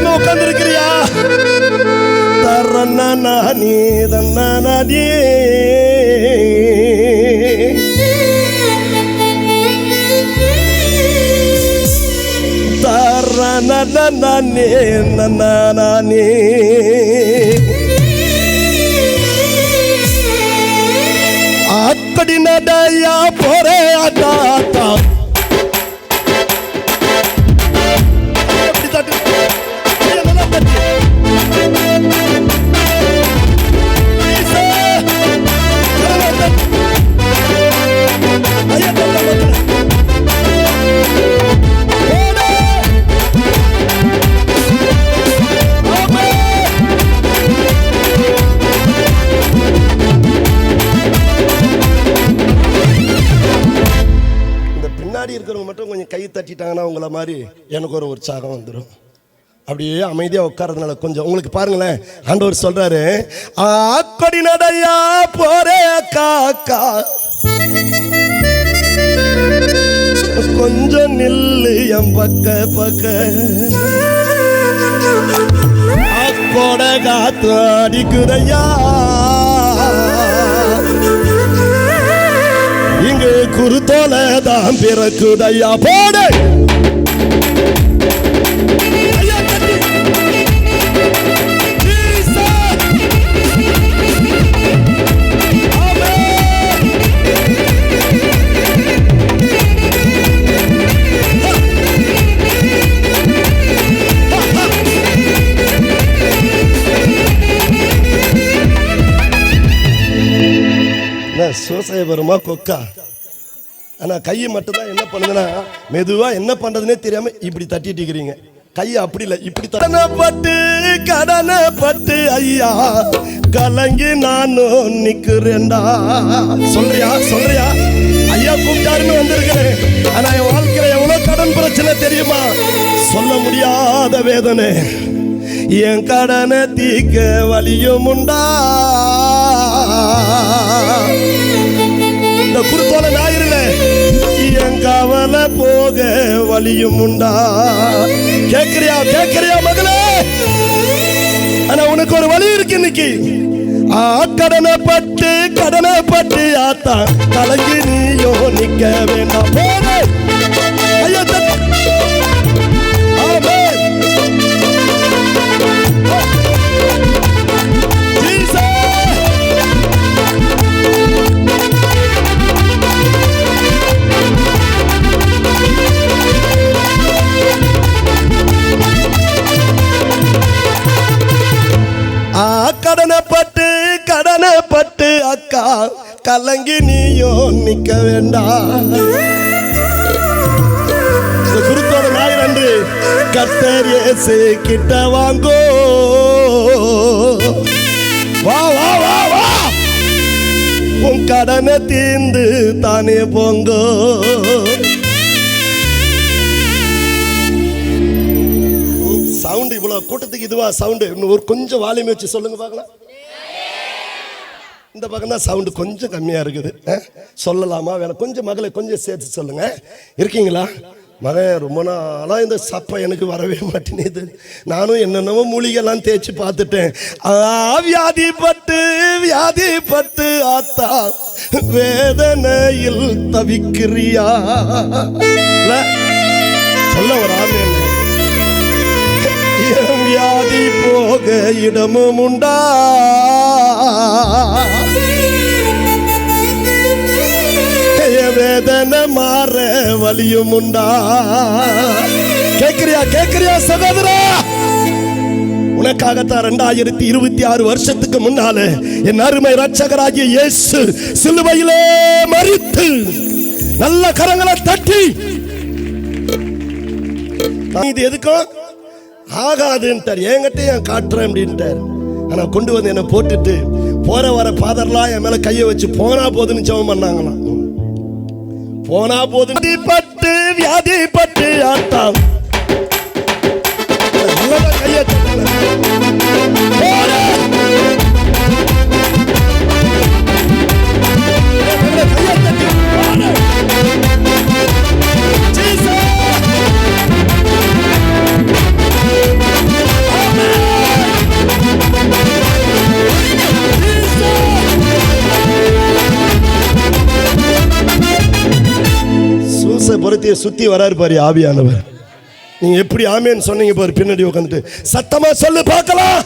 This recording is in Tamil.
தெரியாம உட்கார்ந்து இருக்கிறியா? தரநானே தன்னானே தரநானே நன்னானே அக்கடி நடையா போரே அதாத்தா இருக்கிறவங்க மட்டும் கொஞ்சம் கை தட்டிட்டாங்கன்னா உங்களை மாதிரி எனக்கு ஒரு உற்சாகம் வந்துடும். அப்படியே அமைதியாக உட்கார்றதுனால கொஞ்சம் உங்களுக்கு பாருங்களேன், ஆண்டவர் சொல்றாரு, ஆக்கடி நடையா போரே காக்கா கொஞ்சம் நில்லு என் பக்க பக்க அக்கோட காத்து அடிக்குதையா இங்கு குருத்தோல தான் பிறக்குதையா போடு சோசைய வருமா கொக்கா. ஆனா கையை மட்டும்தான் என்ன பண்ணுதுன்னா மெதுவா என்ன பண்றதுன்னே தெரியாம இப்படி தட்டிட்டு இருக்கிறீங்க. கையை அப்படி இல்லை, இப்படி கடனை பட்டு ஐயா கலங்கி நானும் நிக்கிறேன்டா. சொல்றியா சொல்றியா? ஐயா கூப்பிட்டாருன்னு வந்திருக்கிறேன். ஆனா என் வாழ்க்கையில எவ்வளவு கடன் பிரச்சனை தெரியுமா? சொல்ல முடியாத வேதனை. என் கடனை தீக்க வலியும் உண்டா. இந்த குருத்தோல ஞாயிறுல என் கவலை போக வலியும் உண்டா. கேக்குறியா கேக்குறியா மகளே? ஆனா உனக்கு ஒரு வழி இருக்கு இன்னைக்கு. கடனை பட்டு ஆத்தா கலங்கி நீயோ நிக்க வேண்டாம். போடு ஐயா கடனை பட்டு அக்கா கலங்கி நீயோ நிக்க வேண்டாம். குருத்தோட நாய் நன்று கர்த்தர் இயேசு கிட்ட வாங்கோ. வா வா வா வா உன் கடனை தீர்ந்து தானே போங்கோ. சவுண்ட் இவ்வளவு கூட்டத்துக்கு இதுவா சவுண்ட்? ஒரு கொஞ்சம் வால்யூம் வச்சு சொல்லுங்க பார்க்கலாம். இந்த பக்கம் தான் சவுண்டு கொஞ்சம் கம்மியா இருக்குது. சொல்லலாமா வேணாம்? கொஞ்சம் மகளை கொஞ்சம் சேர்த்து சொல்லுங்க. இருக்கீங்களா? மகன் ரொம்ப நாளா இந்த சப்பை எனக்கு வரவே மாட்டேங்குது. நானும் என்னென்னவோ மூலிகைலாம் தேய்ச்சி பார்த்துட்டேன். வியாதி பட்டு ஆத்தா வேதனையில் தவிக்கிறியா? சொல்ல ஒரு ஆள் வியாதி போக இடமும் உண்டா. வேதனை மாற வலியும் உண்டா. கேக்குறியா சகோதரா? உனக்காகத்தான் 2026 வருஷத்துக்கு முன்னால என் அருமை ரட்சகராகிய இயேசு சிலுவையிலே மரித்து நல்ல கரங்களை தட்டி இது எதுக்கும் ஆகாதுன்ட்டார். என்கிட்ட ஏன் காட்டுறேன் அப்படின்ட்டார். ஆனா கொண்டு வந்து என்ன போட்டுட்டு போற வர பாதர்லாம் என் மேல கையை வச்சு போனா போதுன்னு ஜெபம் பண்ணாங்களாம். போனா போது பட்டு வியாதி பட்டு ஆட்டாம் கையை குடும்பத்தையே சுத்தி வராரு பாரு ஆவியானவர். நீங்க எப்படி ஆமேன்னு சொன்னீங்க பாரு, பின்னாடி உட்காந்துட்டு சத்தமா சொல்லு பார்க்கலாம்.